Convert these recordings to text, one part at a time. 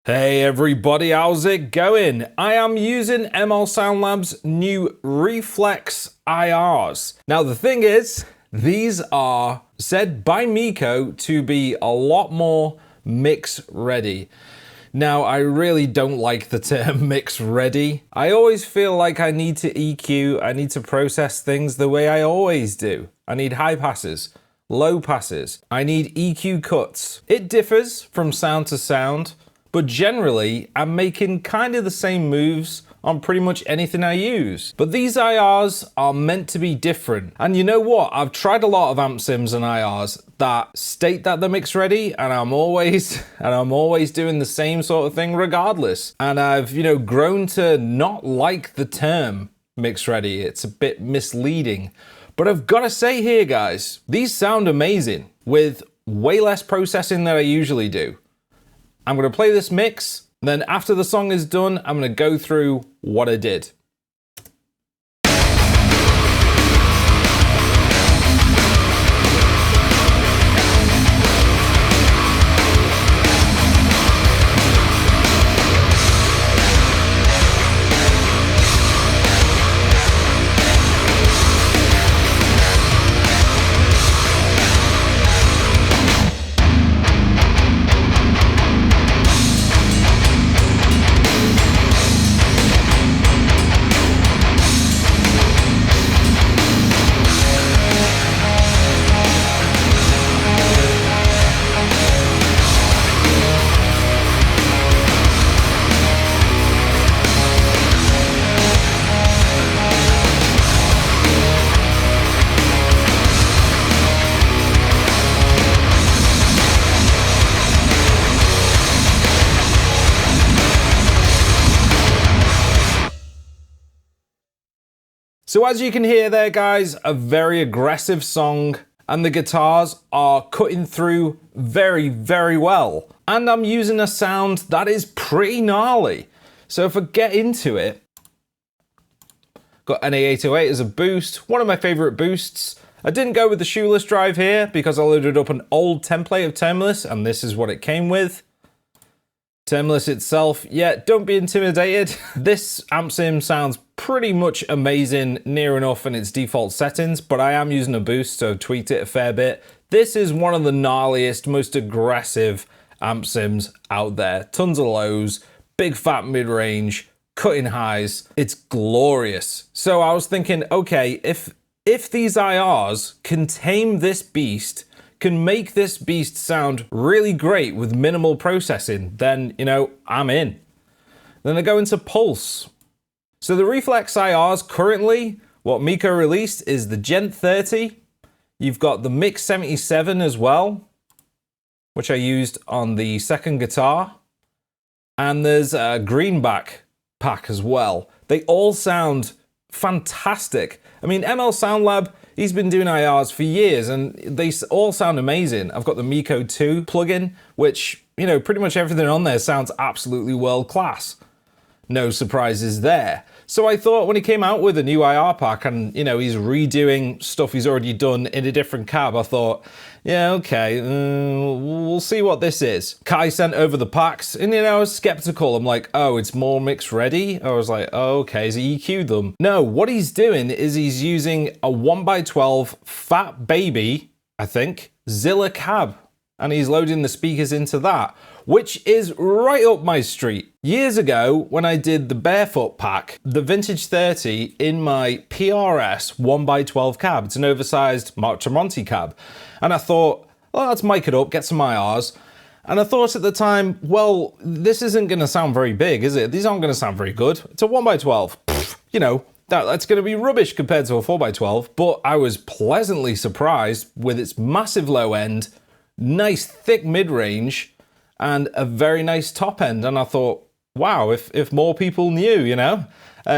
Hey everybody, how's it going? I am using ML Sound Lab's new Reflex IRs. Now the thing is, these are said by Miko to be a lot more mix ready. Now I really don't like the term mix ready. I always feel like I need to EQ, I need to process things the way I always do. I need high passes, low passes, I need EQ cuts. It differs from sound to sound. But generally, I'm making kind of the same moves on pretty much anything I use. But these IRs are meant to be different. And you know what? I've tried a lot of amp sims and IRs that state that they're mix ready, and I'm always doing the same sort of thing regardless. And I've, grown to not like the term mix ready. It's a bit misleading. But I've got to say here, guys, these sound amazing with way less processing than I usually do. I'm going to play this mix, then after the song is done, I'm going to go through what I did. So as you can hear there, guys, a very aggressive song, and the guitars are cutting through very, very well. And I'm using a sound that is pretty gnarly. So if I get into it, got NA808 as a boost, one of my favorite boosts. I didn't go with the shoeless drive here because I loaded up an old template of Terminus, and this is what it came with. Terminus itself, yeah, don't be intimidated. This amp sim sounds pretty much amazing, near enough in its default settings, but I am using a boost, so I've tweaked it a fair bit. This is one of the gnarliest, most aggressive amp sims out there. Tons of lows, big fat mid-range, cutting highs. It's glorious. So I was thinking, okay, if these IRs can tame this beast, can make this beast sound really great with minimal processing, then, I'm in. Then I go into Pulse. So the Reflex IRs currently, what Miko released is the Gen 30. You've got the Mix 77 as well, which I used on the second guitar. And there's a Greenback pack as well. They all sound fantastic. I mean, ML Sound Lab, he's been doing IRs for years and they all sound amazing. I've got the Miko 2 plugin, which, pretty much everything on there sounds absolutely world class. No surprises there. So I thought when he came out with a new IR pack and, he's redoing stuff he's already done in a different cab, I thought, yeah, okay, we'll see what this is. Kai sent over the packs and, I was skeptical. I'm like, oh, it's more mix ready? I was like, oh, okay, has he EQ'd them? No, what he's doing is he's using a 1x12 Fat Baby, I think, Zilla cab. And he's loading the speakers into that, which is right up my street. Years ago, when I did the Barefoot pack, the Vintage 30 in my PRS 1x12 cab, it's an oversized Mark Tremonti cab. And I thought, well, let's mic it up, get some IRs. And I thought at the time, well, this isn't gonna sound very big, is it? These aren't gonna sound very good. It's a 1x12, that's gonna be rubbish compared to a 4x12, but I was pleasantly surprised with its massive low end, nice thick mid-range, and a very nice top end. And I thought, wow, if more people knew,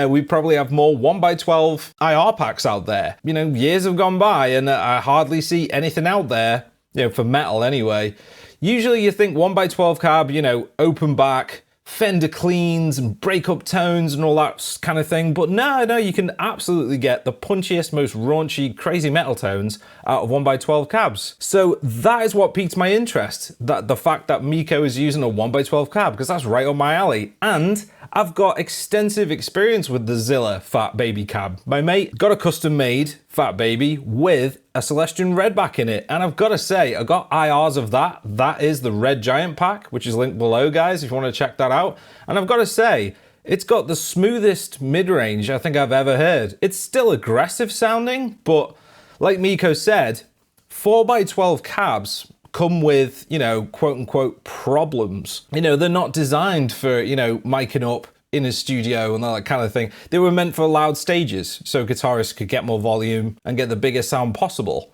we'd probably have more 1x12 IR packs out there. Years have gone by and I hardly see anything out there, for metal anyway. Usually you think 1x12 cab, open back, Fender cleans and breakup tones and all that kind of thing. But no, you can absolutely get the punchiest, most raunchy, crazy metal tones out of 1x12 cabs. So that is what piqued my interest, that the fact that Miko is using a 1x12 cab, because that's right up my alley. And I've got extensive experience with the Zilla Fat Baby cab. My mate got a custom made Fat Baby with a Celestian Redback in it. And I've got to say, I got IRs of that. That is the Red Giant pack, which is linked below, guys, if you want to check that out. And I've got to say, it's got the smoothest mid-range I think I've ever heard. It's still aggressive sounding, but like Miko said, 4x12 cabs come with, you know, quote unquote problems. You know, they're not designed for, you know, miking up in a studio and all that kind of thing. They were meant for loud stages so guitarists could get more volume and get the biggest sound possible.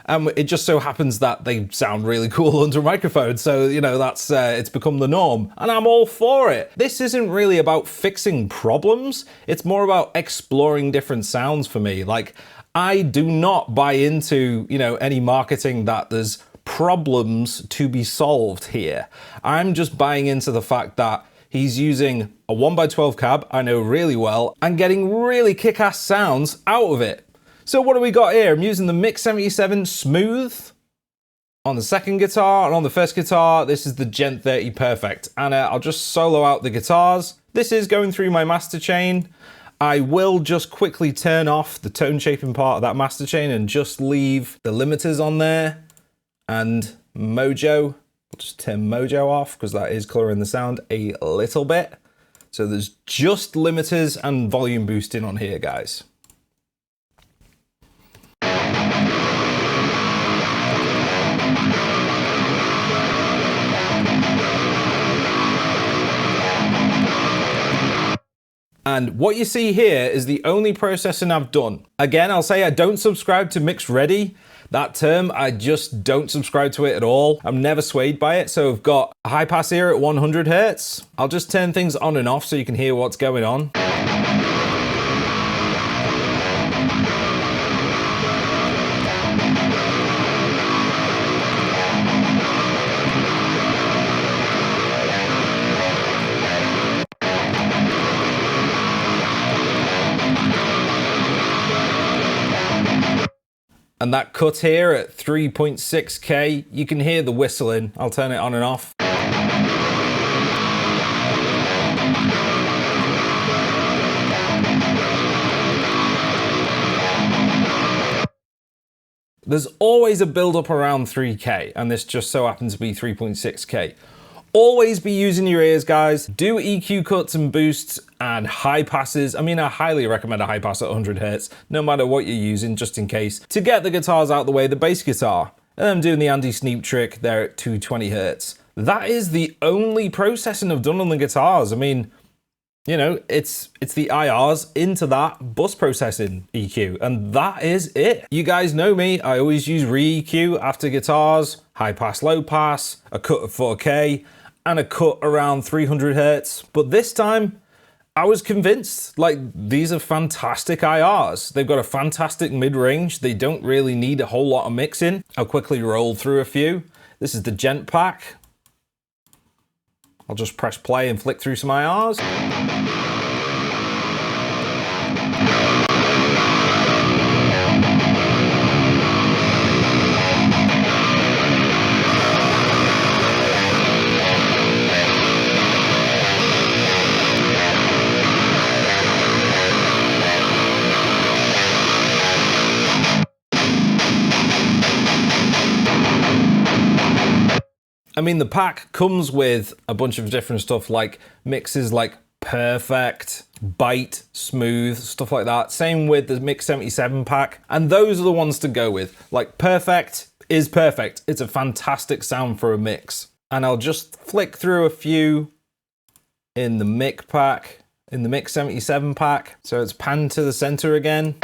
It just so happens that they sound really cool under a microphone. So, you know, that's it's become the norm and I'm all for it. This isn't really about fixing problems. It's more about exploring different sounds for me. Like, I do not buy into, you know, any marketing that there's problems to be solved here. I'm just buying into the fact that he's using a 1x12 cab I know really well and getting really kick-ass sounds out of it. So what do we got here? I'm using the Mix 77 Smooth on the second guitar, and on the first guitar this is the Gent 30 Perfect, and I'll just solo out the guitars. This is going through my master chain. I will just quickly turn off the tone shaping part of that master chain and just leave the limiters on there. And Mojo, we'll just turn Mojo off because that is coloring the sound a little bit. So there's just limiters and volume boosting on here, guys. And what you see here is the only processing I've done. Again, I'll say I don't subscribe to Mix Ready. That term, I just don't subscribe to it at all. I'm never swayed by it. So I've got a high pass here at 100 Hertz. I'll just turn things on and off so you can hear what's going on. And that cut here at 3.6K, you can hear the whistling. I'll turn it on and off. There's always a build up around 3K, and this just so happens to be 3.6K. Always be using your ears, guys. Do EQ cuts and boosts and high passes. I mean, I highly recommend a high pass at 100 Hertz, no matter what you're using, just in case, to get the guitars out of the way, the bass guitar. And I'm doing the Andy Sneap trick there at 220 Hertz. That is the only processing I've done on the guitars. I mean, you know, it's the IRs into that bus processing EQ, and that is it. You guys know me, I always use re-EQ after guitars, high pass, low pass, a cut of 4K, and a cut around 300 Hertz. But this time, I was convinced, like, these are fantastic IRs. They've got a fantastic mid-range. They don't really need a whole lot of mixing. I'll quickly roll through a few. This is the Gent pack. I'll just press play and flick through some IRs. I mean, the pack comes with a bunch of different stuff like mixes like Perfect, Bite, Smooth, stuff like that. Same with the Mix 77 pack. And those are the ones to go with. Like, Perfect is perfect. It's a fantastic sound for a mix. And I'll just flick through a few in the Mic pack, in the Mix 77 pack. So it's panned to the center again.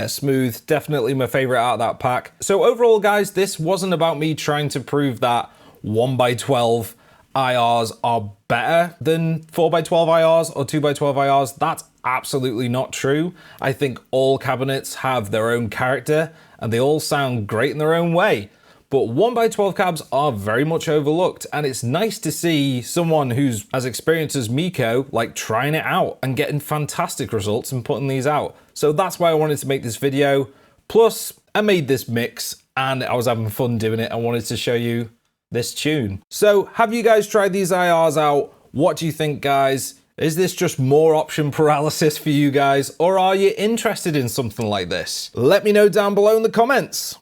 Yeah, smooth. Definitely my favorite out of that pack. So overall, guys, this wasn't about me trying to prove that 1x12 IRs are better than 4x12 IRs or 2x12 IRs. That's absolutely not true. I think all cabinets have their own character and they all sound great in their own way. But 1x12 cabs are very much overlooked, and it's nice to see someone who's as experienced as Miko like trying it out and getting fantastic results and putting these out. So that's why I wanted to make this video. Plus, I made this mix and I was having fun doing it. I wanted to show you this tune. So have you guys tried these IRs out? What do you think, guys? Is this just more option paralysis for you guys, or are you interested in something like this? Let me know down below in the comments.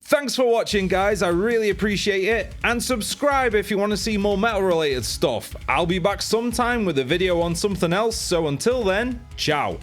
Thanks for watching, guys. I really appreciate it. And subscribe if you want to see more metal related stuff. I'll be back sometime with a video on something else. So until then, ciao.